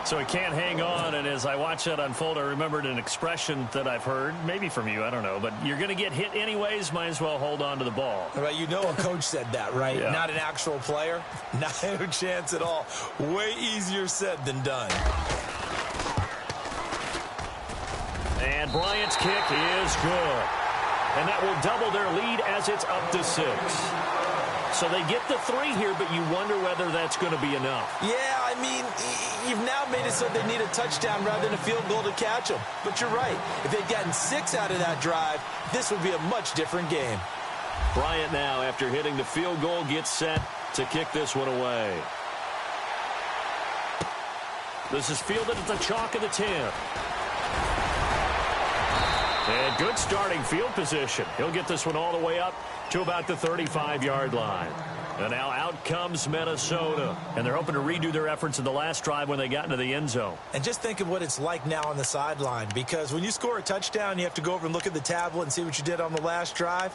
So he can't hang on, and as I watch that unfold, I remembered an expression that I've heard, maybe from you, I don't know, but you're going to get hit anyways, might as well hold on to the ball. Right, you know a coach said that, right? Yeah. Not an actual player. Not a chance at all. Way easier said than done. And Bryant's kick is good. And that will double their lead as it's up to 6. So they get the 3 here, but you wonder whether that's going to be enough. Yeah, I mean, you've now made it so they need a touchdown rather than a field goal to catch them. But you're right. If they'd gotten 6 out of that drive, this would be a much different game. Bryant now, after hitting the field goal, gets set to kick this one away. This is fielded at the chalk of the 10. And good starting field position. He'll get this one all the way up to about the 35-yard line. And now out comes Minnesota. And they're hoping to redo their efforts in the last drive when they got into the end zone. And just think of what it's like now on the sideline. Because when you score a touchdown, you have to go over and look at the tablet and see what you did on the last drive.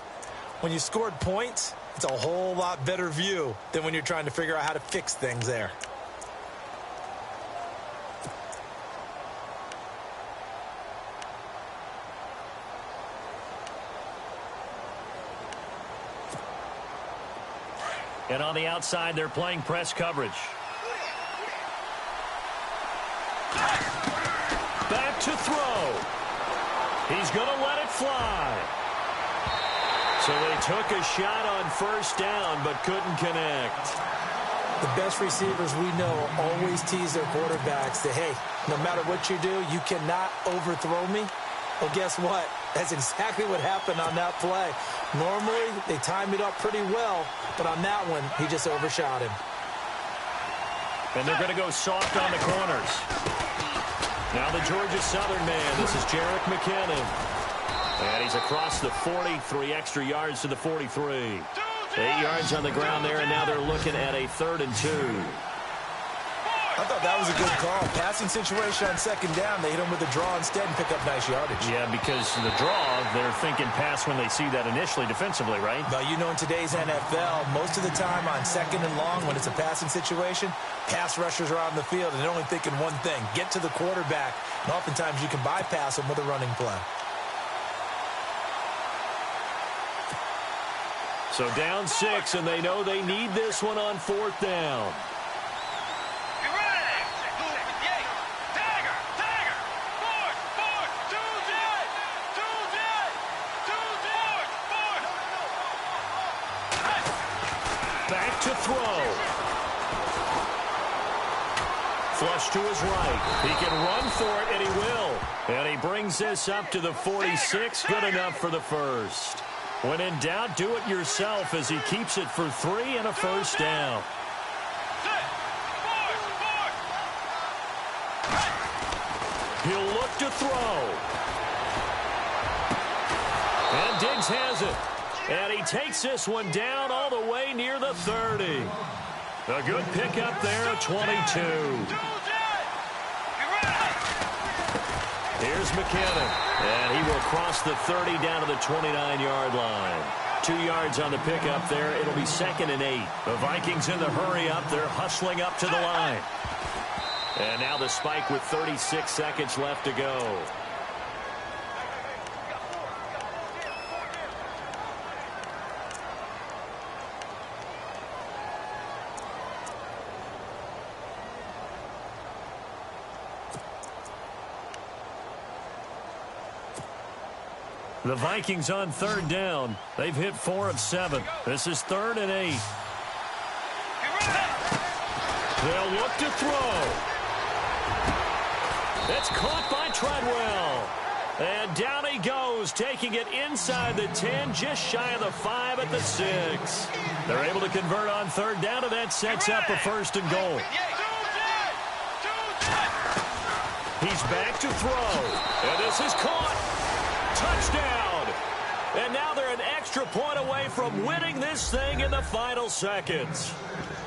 When you scored points, it's a whole lot better view than when you're trying to figure out how to fix things there. And on the outside, they're playing press coverage. Back to throw. He's going to let it fly. So they took a shot on first down, but couldn't connect. The best receivers we know always tease their quarterbacks that, hey, no matter what you do, you cannot overthrow me. Well, guess what? That's exactly what happened on that play. Normally, they time it up pretty well, but on that one, he just overshot him. And they're going to go soft on the corners. Now the Georgia Southern man. This is Jerick McKinnon. And he's across the 40, 3 extra yards to the 43. 8 yards on the ground there, and now they're looking at a 3rd and 2. I thought that was a good call. Passing situation on second down. They hit him with a draw instead and pick up nice yardage. Yeah, because the draw, they're thinking pass when they see that initially defensively, right? But you know, in today's NFL, most of the time on second and long, when it's a passing situation, pass rushers are on the field, and they're only thinking one thing, get to the quarterback. And oftentimes you can bypass them with a running play. So down 6, and they know they need this one on 4th down. Back to throw. Flush to his right. He can run for it, and he will. And he brings this up to the 46. Good enough for the first. When in doubt, do it yourself as he keeps it for 3 and a first down. He'll look to throw. And Diggs has it. And he takes this one down all the way near the 30. A good pickup there at 22. Here's McKinnon. And he will cross the 30 down to the 29-yard line. 2 yards on the pickup there. It'll be 2nd and 8. The Vikings in the hurry up. They're hustling up to the line. And now the spike with 36 seconds left to go. The Vikings on 3rd down. They've hit 4 of 7. This is 3rd and 8. They'll look to throw. It's caught by Treadwell. And down he goes, taking it inside the 10, just shy of the 5 at the 6. They're able to convert on 3rd down, and that sets up a 1st and goal. He's back to throw. And this is caught. Touchdown. And now they're an extra point away from winning this thing in the final seconds.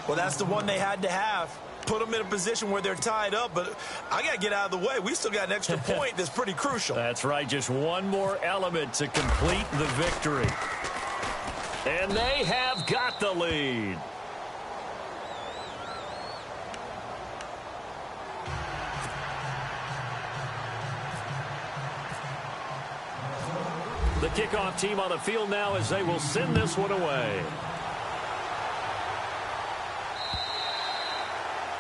Well, that's the one they had to have. Put them in a position where they're tied up, but I got to get out of the way. We still got an extra point that's pretty crucial. That's right. Just one more element to complete the victory. And they have got the lead. The kickoff team on the field now as they will send this one away.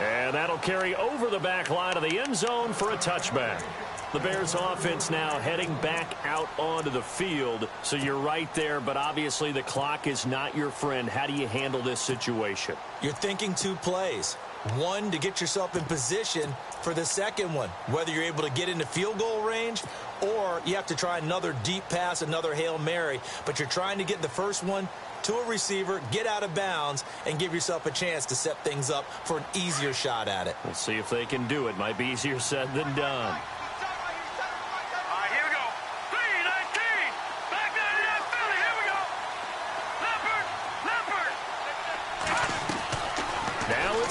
And that'll carry over the back line of the end zone for a touchback. The Bears offense now heading back out onto the field. So you're right there, but obviously the clock is not your friend. How do you handle this situation? You're thinking 2 plays. One, to get yourself in position for the second one, whether you're able to get into field goal range or you have to try another deep pass, another Hail Mary. But you're trying to get the first one to a receiver, get out of bounds, and give yourself a chance to set things up for an easier shot at it. We'll see if they can do it. Might be easier said than done.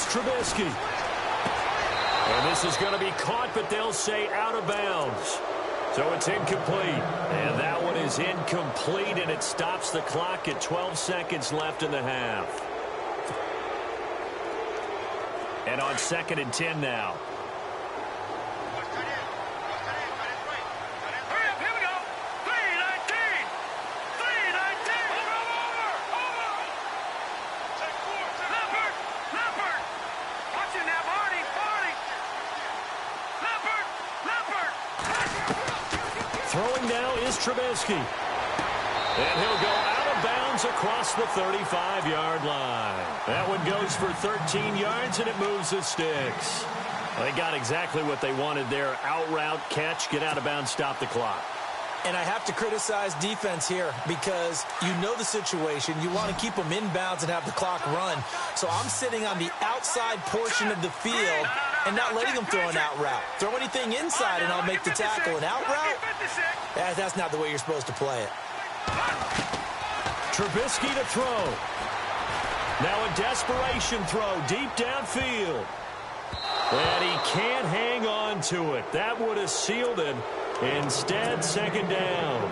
Trubisky. And this is going to be caught, but they'll say out of bounds. So it's incomplete. And that one is incomplete, and it stops the clock at 12 seconds left in the half. And on 2nd and 10 now. Throwing now is Trubisky. And he'll go out of bounds across the 35-yard line. That one goes for 13 yards, and it moves the sticks. They got exactly what they wanted there. Out route, catch, get out of bounds, stop the clock. And I have to criticize defense here because you know the situation. You want to keep them inbounds and have the clock run. So I'm sitting on the outside portion of the field and not letting them throw an out route. Throw anything inside and I'll make the tackle. An out route? That's not the way you're supposed to play it. Trubisky to throw. Now a desperation throw deep downfield. And he can't hang on to it. That would have sealed it. Instead, 2nd down.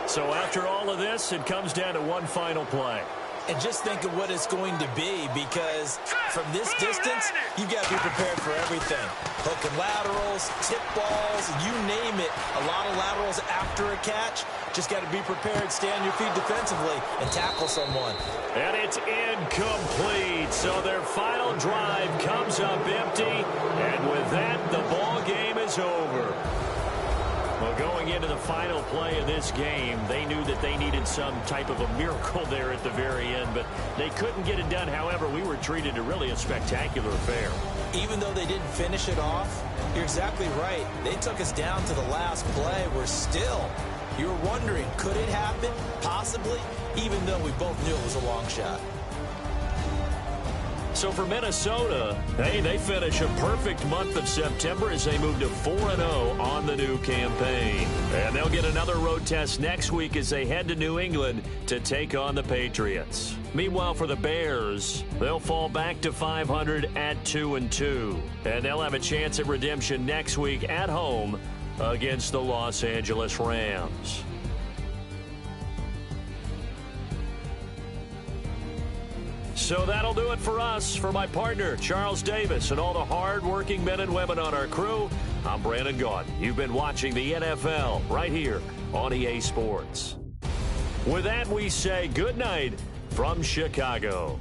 So after all of this, it comes down to one final play. And just think of what it's going to be, because from this distance, you've got to be prepared for everything. Hook and laterals, tip balls, you name it. A lot of laterals after a catch. Just got to be prepared, stay on your feet defensively, and tackle someone. And it's incomplete. So their final drive comes up empty. And with that, the ball game is over. Well, going into the final play of this game, they knew that they needed some type of a miracle there at the very end, but they couldn't get it done. However, we were treated to really a spectacular affair. Even though they didn't finish it off, you're exactly right. They took us down to the last play. We're still, you're wondering, could it happen? Possibly, even though we both knew it was a long shot. So for Minnesota, hey, they finish a perfect month of September as they move to 4-0 on the new campaign. And they'll get another road test next week as they head to New England to take on the Patriots. Meanwhile, for the Bears, they'll fall back to 500 at 2-2. And they'll have a chance at redemption next week at home against the Los Angeles Rams. So that'll do it for us. For my partner, Charles Davis, and all the hard-working men and women on our crew, I'm Brandon Gaudin. You've been watching the NFL right here on EA Sports. With that, we say good night from Chicago.